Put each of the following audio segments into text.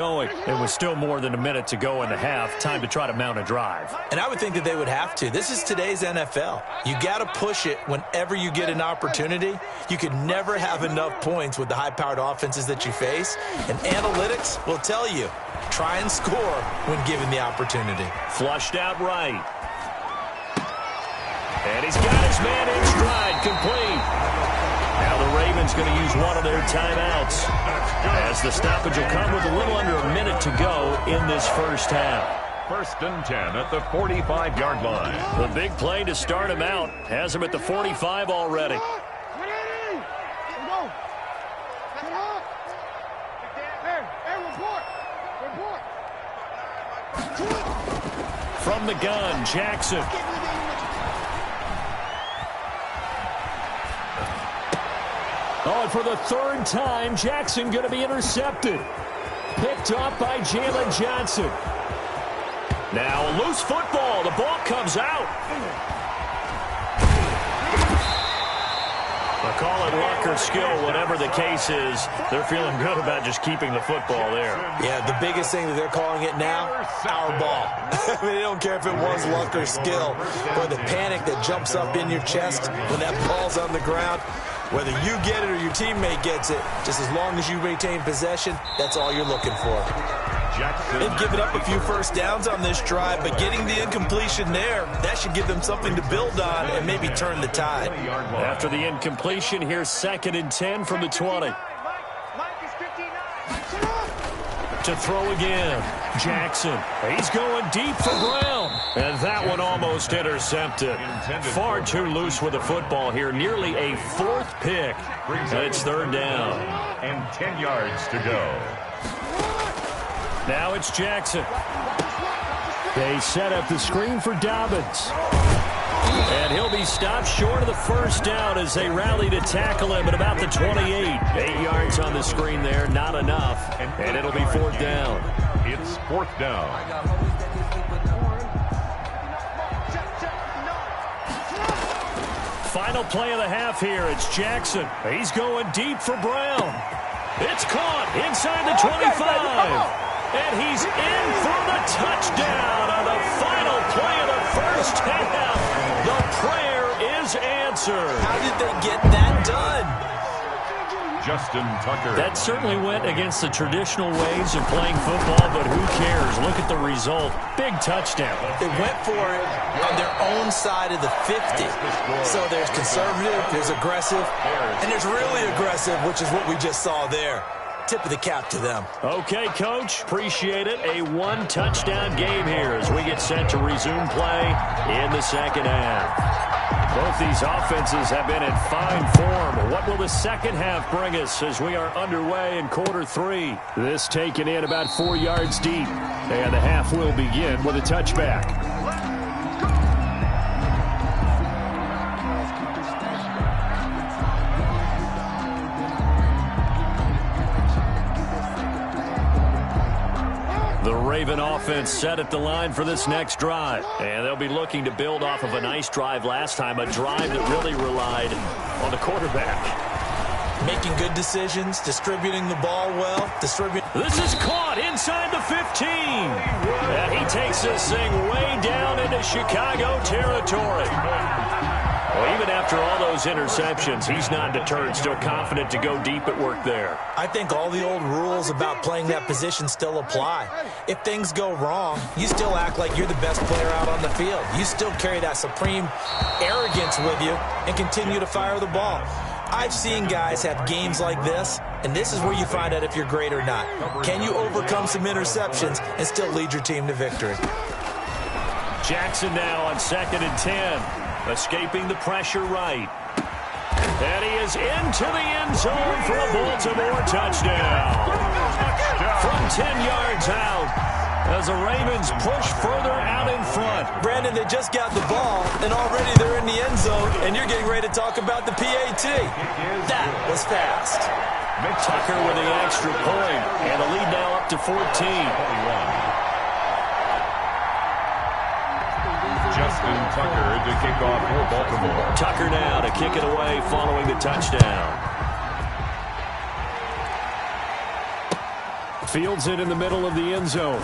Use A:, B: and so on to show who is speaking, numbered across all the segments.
A: Going. It was still more than a minute to go in the half. Time to try to mount a drive.
B: And I would think that they would have to. This is today's NFL. You got to push it whenever you get an opportunity. You can never have enough points with the high-powered offenses that you face. And analytics will tell you, try and score when given the opportunity.
A: Flushed out right. And he's got his man in stride, complete. Now the Ravens going to use one of their timeouts, as the stoppage will come with a little under a minute to go in this first half.
C: 1st and 10 at the 45-yard line.
A: The big play to start him out has him at the 45 already. From the gun, Jackson. Oh, and for the third time, Jackson going to be intercepted. Picked off by Jalen Johnson. Now a loose football. The ball comes out. I call it luck or skill, whatever the case is. They're feeling good about just keeping the football there.
B: Yeah, the biggest thing that they're calling it now, our ball. I mean, they don't care if it was luck or skill. Or the panic that jumps up in your chest when that ball's on the ground. Whether you get it or your teammate gets it, just as long as you retain possession, that's all you're looking for. They've given up a few first downs on this drive, but getting the incompletion there, that should give them something to build on and maybe turn the tide.
A: After the incompletion, here's 2nd and 10 from the 20. To throw again, Jackson. He's going deep for Brown. And that one almost intercepted. Far too loose with the football here. Nearly a 4th pick. And it's 3rd down.
C: And 10 yards to go.
A: Now it's Jackson. They set up the screen for Dobbins. And he'll be stopped short of the first down as they rally to tackle him at about the 28. 8 yards on the screen there, not enough. And it'll be 4th down.
C: It's 4th down.
A: Final play of the half here. It's Jackson. He's going deep for Brown. It's caught inside the 25. And he's in for the touchdown on the final play of the first half. The prayer is answered.
B: How did they get that done?
C: Justin Tucker.
A: That certainly went against the traditional ways of playing football, but who cares? Look at the result. Big touchdown.
B: They went for it on their own side of the 50. So there's conservative, there's aggressive, and there's really aggressive, which is what we just saw there. Tip of the cap to them.
A: Okay, Coach. Appreciate it. A one-touchdown game here as we get set to resume play in the second half. Both these offenses have been in fine form. What will the second half bring us as we are underway in quarter 3? This taken in about 4 yards deep. And the half will begin with a touchback. The Raven offense set at the line for this next drive. And they'll be looking to build off of a nice drive last time, a drive that really relied on the quarterback.
B: Making good decisions, distributing the ball well,
A: This is caught inside the 15. And he takes this thing way down into Chicago territory. Well, even after all those interceptions, he's not deterred, still confident to go deep at work there.
B: I think all the old rules about playing that position still apply. If things go wrong, you still act like you're the best player out on the field. You still carry that supreme arrogance with you and continue to fire the ball. I've seen guys have games like this, and this is where you find out if you're great or not. Can you overcome some interceptions and still lead your team to victory?
A: Jackson now on 2nd and 10. Escaping the pressure right. And he is into the end zone for a Baltimore touchdown. From 10 yards out as the Ravens push further out in front.
B: Brandon, they just got the ball, and already they're in the end zone, and you're getting ready to talk about the PAT. That was fast.
A: Tucker with the extra point, and the lead now up to 14.
C: Justin Tucker to kick off for Baltimore.
A: Tucker now to kick it away following the touchdown. Fields it in the middle of the end zone.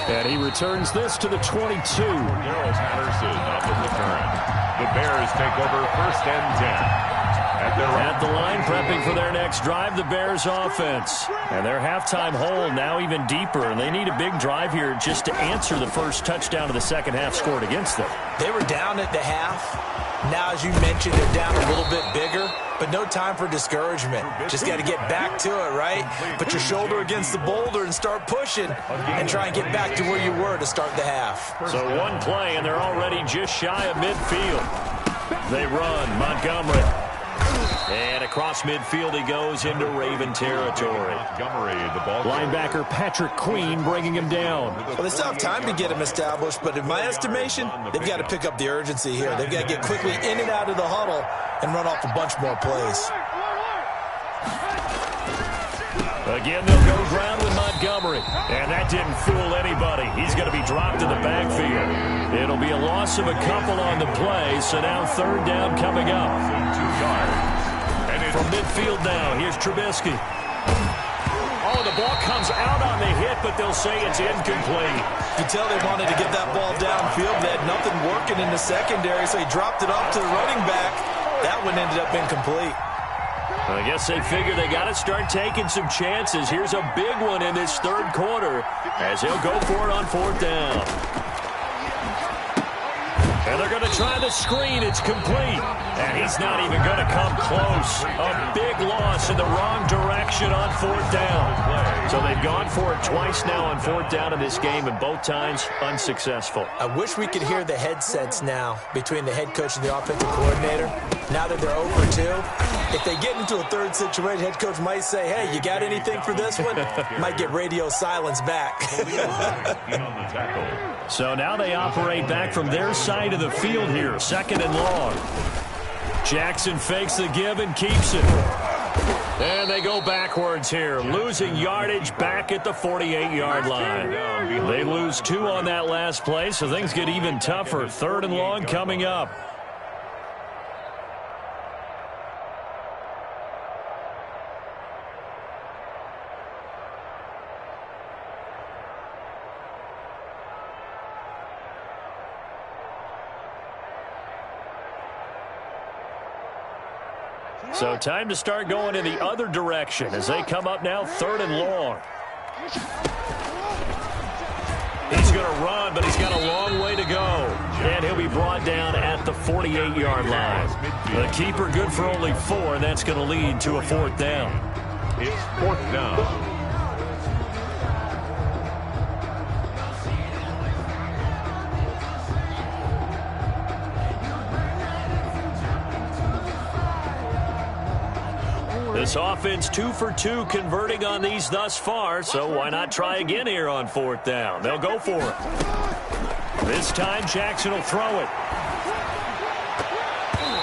A: And he returns this to the 22.
C: Darrell Patterson on the return. The Bears take over 1st and 10.
A: At the line, prepping for their next drive, the Bears offense. And their halftime hole now even deeper, and they need a big drive here just to answer the first touchdown of the second half scored against them.
B: They were down at the half. Now, as you mentioned, they're down a little bit bigger, but no time for discouragement. Just got to get back to it, right? Put your shoulder against the boulder and start pushing and try and get back to where you were to start the half.
A: So one play, and they're already just shy of midfield. They run. Montgomery. And across midfield he goes into Raven territory. Linebacker Patrick Queen bringing him down.
B: Well, they still have time to get him established, but in my estimation, they've got to pick up the urgency here. They've got to get quickly in and out of the huddle and run off a bunch more plays.
A: Again, they'll go ground with Montgomery. And that didn't fool anybody. He's going to be dropped in the backfield. It'll be a loss of a couple on the play, so now 3rd down coming up.
C: 2 yards.
A: From midfield now, here's Trubisky. Oh, the ball comes out on the hit, but they'll say it's incomplete.
B: You can tell they wanted to get that ball downfield. They had nothing working in the secondary, so he dropped it off to the running back. That one ended up incomplete.
A: I guess they figure they got to start taking some chances. Here's a big one in this 3rd quarter as he'll go for it on 4th down. And they're going to try the screen. It's complete. And he's not even going to come close. A big loss in the wrong direction on 4th down. So they've gone for it twice now on 4th down in this game, and both times unsuccessful.
B: I wish we could hear the headsets now between the head coach and the offensive coordinator. Now that they're 0 for 2, if they get into a 3rd situation, head coach might say, hey, you got anything for this one? Might get radio silence back.
A: So now they operate back from their side of the field here, 2nd and long. Jackson fakes the give and keeps it. And they go backwards here, losing yardage back at the 48-yard line. They lose 2 on that last play, so things get even tougher. 3rd and long coming up. So time to start going in the other direction as they come up now 3rd and long. He's going to run, but he's got a long way to go. And he'll be brought down at the 48-yard line. The keeper good for only 4, and that's going to lead to a 4th down.
C: It's 4th down.
A: This offense 2 for 2 converting on these thus far, so why not try again here on 4th down? They'll go for it. This time Jackson will throw it.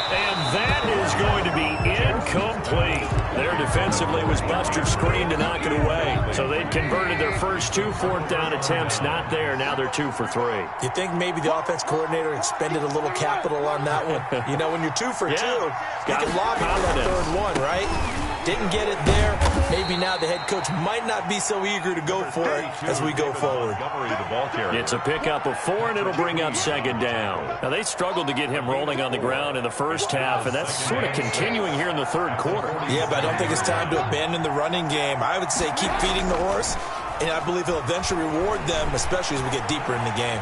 A: And that is going to be incomplete. There defensively was Buster screen to knock it away. So they'd converted their first 2 4th down attempts. Not there. Now they're 2 for 3.
B: You think maybe the offense coordinator expended a little capital on that one? You know, when you're 2 for 2, you can lobby for that 3rd one, right? Didn't get it there. Maybe now the head coach might not be so eager to go for it as we go forward.
A: It's a pickup of 4, and it'll bring up 2nd down. Now, they struggled to get him rolling on the ground in the first half, and that's sort of continuing here in the 3rd quarter.
B: Yeah, but I don't think it's time to abandon the running game. I would say keep feeding the horse, and I believe he'll eventually reward them, especially as we get deeper in the game.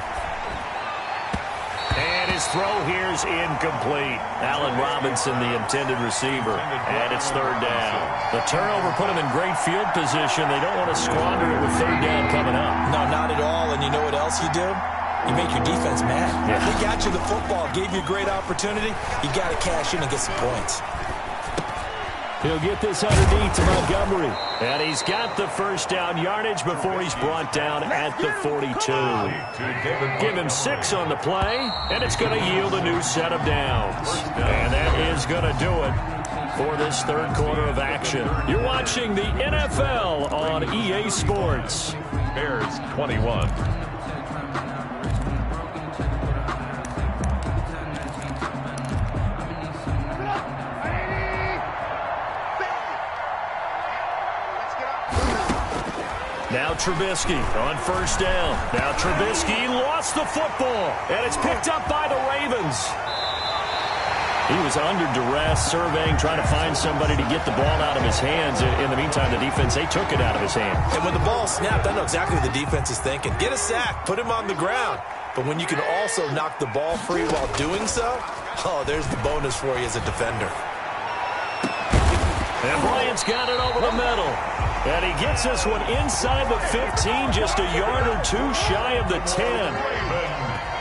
A: And his throw here is incomplete. Allen Robinson, the intended receiver. And it's 3rd down. The turnover put him in great field position. They don't want to squander it with 3rd down coming up.
B: No, not at all. And you know what else you do? You make your defense mad.
A: Yeah.
B: They got you the football, gave you a great opportunity. You got to cash in and get some points.
A: He'll get this underneath to Montgomery. And he's got the first down yardage before he's brought down at the 42. Give him 6 on the play, and it's going to yield a new set of downs. And that is going to do it for this 3rd quarter of action. You're watching the NFL on EA Sports.
C: Bears 21.
A: Now Trubisky on first down. Now Trubisky lost the football, and it's picked up by the Ravens. He was under duress, surveying, trying to find somebody to get the ball out of his hands. In the meantime, the defense, they took it out of his hands.
B: And when the ball snapped, I know exactly what the defense is thinking. Get a sack, put him on the ground. But when you can also knock the ball free while doing so, oh, there's the bonus for you as a defender.
A: And Bryant's got it over the middle. And he gets this one inside the 15, just a yard or two shy of the 10.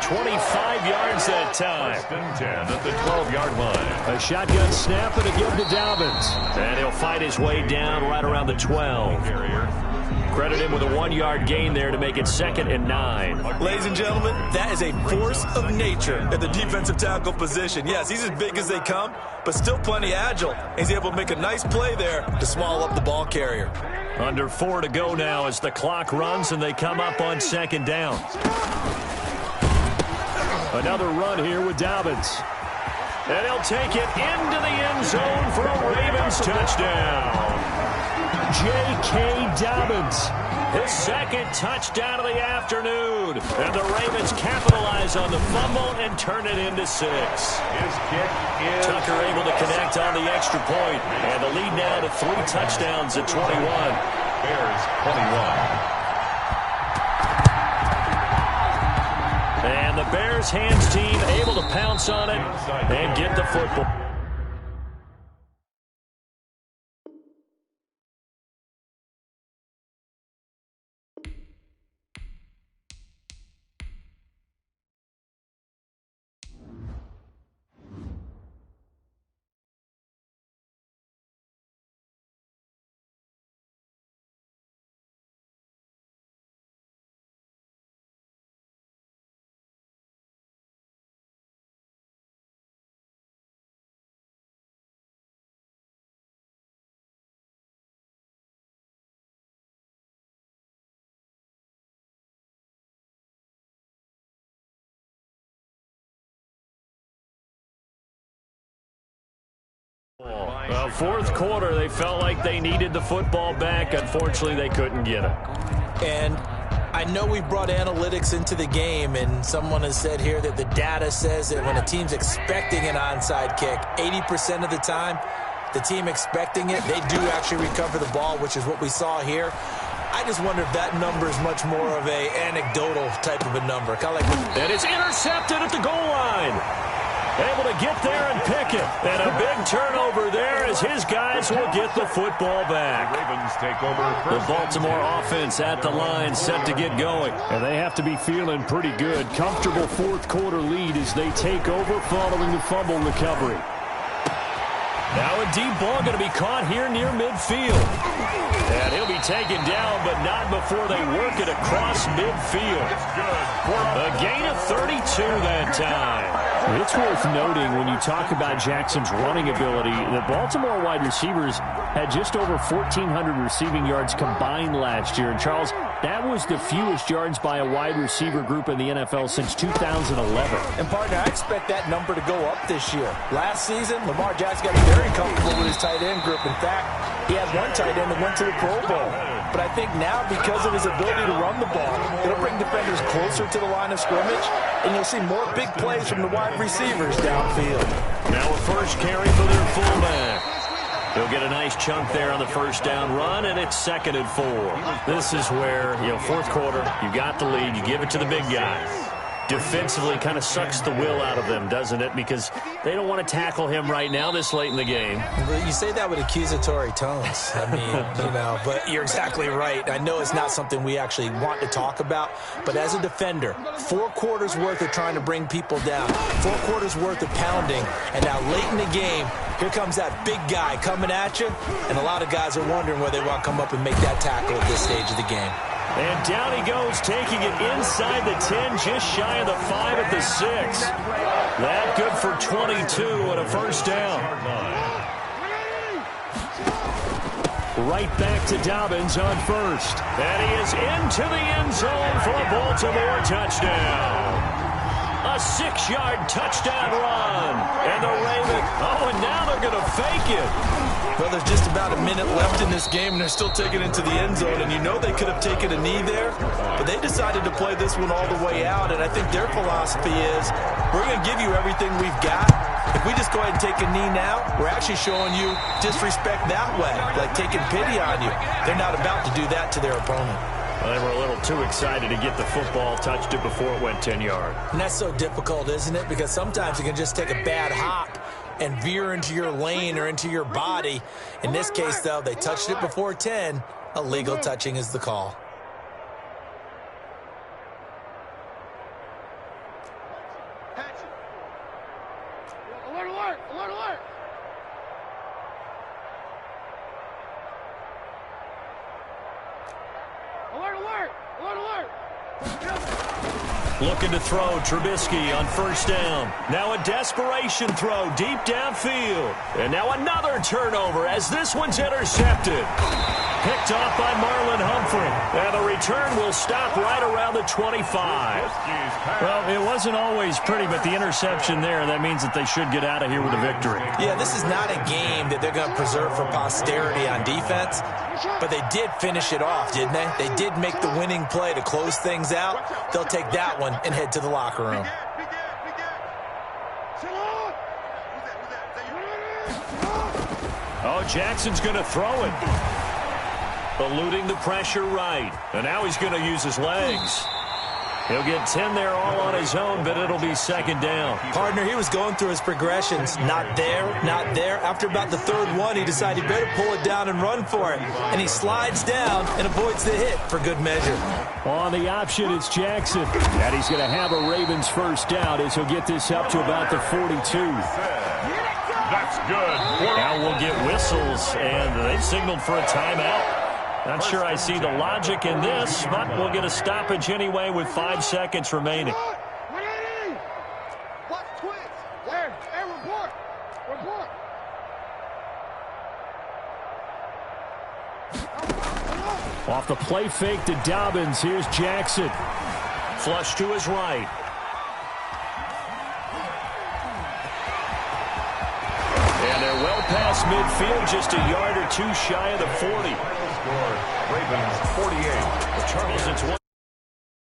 A: 25 yards that time.
C: First and 10 at the 12-yard line.
A: A shotgun snap and again to Dobbins. And he'll fight his way down right around the 12. Credit him with a 1-yard gain there to make it 2nd and 9.
B: Ladies and gentlemen, that is a force of nature at the defensive tackle position. Yes, he's as big as they come, but still plenty agile. He's able to make a nice play there to swallow up the ball carrier.
A: Under 4 to go now as the clock runs and they come up on 2nd down. Another run here with Dobbins. And he'll take it into the end zone for a Ravens touchdown. J.K. Dobbins, his 2nd touchdown of the afternoon. And the Ravens capitalize on the fumble and turn it into 6.
C: His kick is
A: Tucker able to connect on the extra point. And the lead now to 3 touchdowns at 21.
C: Bears 21.
A: And the Bears hands team able to pounce on it and get the football. Fourth quarter, they felt like they needed the football back. Unfortunately, they couldn't get it.
B: And I know we brought analytics into the game, and someone has said here that the data says that when a team's expecting an onside kick, 80% of the time, the team expecting it, they do actually recover the ball, which is what we saw here. I just wonder if that number is much more of a anecdotal type of a number. Kind of like
A: and it's intercepted at the goal line. Able to get there and pick it. And a big turnover there as his guys will get the football back.
C: The Ravens take over
A: The Baltimore offense at the line, set to get going. And they have to be feeling pretty good. Comfortable fourth quarter lead as they take over following the fumble recovery. Now a deep ball going to be caught here near midfield. And he'll be taken down, but not before they work it across midfield. A gain of 32 that time. It's worth noting when you talk about Jackson's running ability, the Baltimore wide receivers had just over 1,400 receiving yards combined last year. And Charles, that was the fewest yards by a wide receiver group in the NFL since 2011.
B: And partner, I expect that number to go up this year. Last season, Lamar Jackson got very comfortable with his tight end group. In fact, he had one tight end that went to the Pro Bowl. But I think now, because of his ability to run the ball, it'll bring defenders closer to the line of scrimmage, and you'll see more big plays from the wide receivers downfield.
A: Now a first carry for their fullback. He'll get a nice chunk there on the first down run, and it's 2nd and 4. This is where, fourth quarter, you got the lead, you give it to the big guy. Defensively kind of sucks the will out of them, doesn't it? Because they don't want to tackle him right now this late in the game.
B: But you say that with accusatory tones. I mean, but you're exactly right. I know it's not something we actually want to talk about, but as a defender, 4 quarters worth of trying to bring people down, 4 quarters worth of pounding, and now late in the game, here comes that big guy coming at you, and a lot of guys are wondering whether they want to come up and make that tackle at this stage of the game.
A: And down he goes, taking it inside the 10, just shy of the 5 at the 6. That good for 22 and a first down. Right back to Dobbins on first. And he is into the end zone for a Baltimore touchdown. A 6-yard touchdown run. And the Ravens, and now they're going to fake it.
B: Well, there's just about a minute left in this game, and they're still taking it to the end zone. And you know they could have taken a knee there, but they decided to play this one all the way out. And I think their philosophy is, we're going to give you everything we've got. If we just go ahead and take a knee now, we're actually showing you disrespect that way, like taking pity on you. They're not about to do that to their opponent.
A: Well, they were a little too excited to get the football, touched it before it went 10 yards.
B: And that's so difficult, isn't it? Because sometimes you can just take a bad hop and veer into your lane or into your body. In this case, though, they touched it before 10. Illegal touching is the call.
D: Alert, alert, alert, alert. Alert, alert, alert, alert.
A: Looking to throw, Trubisky on first down. Now a desperation throw deep downfield. And now another turnover as this one's intercepted. Picked off by Marlon Humphrey. And the return will stop right around the 25. Well, it wasn't always pretty, but the interception there, that means that they should get out of here with a victory.
B: Yeah, this is not a game that they're going to preserve for posterity on defense, but they did finish it off, didn't they? They did make the winning play to close things out. They'll take that one and head to the locker room.
A: Oh, Jackson's going to throw it. Eluding the pressure right. And now he's going to use his legs. He'll get 10 there all on his own, but it'll be second down.
B: Partner, he was going through his progressions. Not there, not there. After about the third one, he decided he better pull it down and run for it. And he slides down and avoids the hit for good measure.
A: On the option, it's Jackson. And he's going to have a Ravens first down as he'll get this up to about the 42.
C: That's good.
A: Now we'll get whistles, and they've signaled for a timeout. Not sure I see the logic in this, but we'll get a stoppage anyway with 5 seconds remaining. Off the play fake to Dobbins, here's Jackson. Flush to his right. And they're well past midfield, just a yard or two shy of the 40.
C: Ravens 48.
A: Charles, it's one.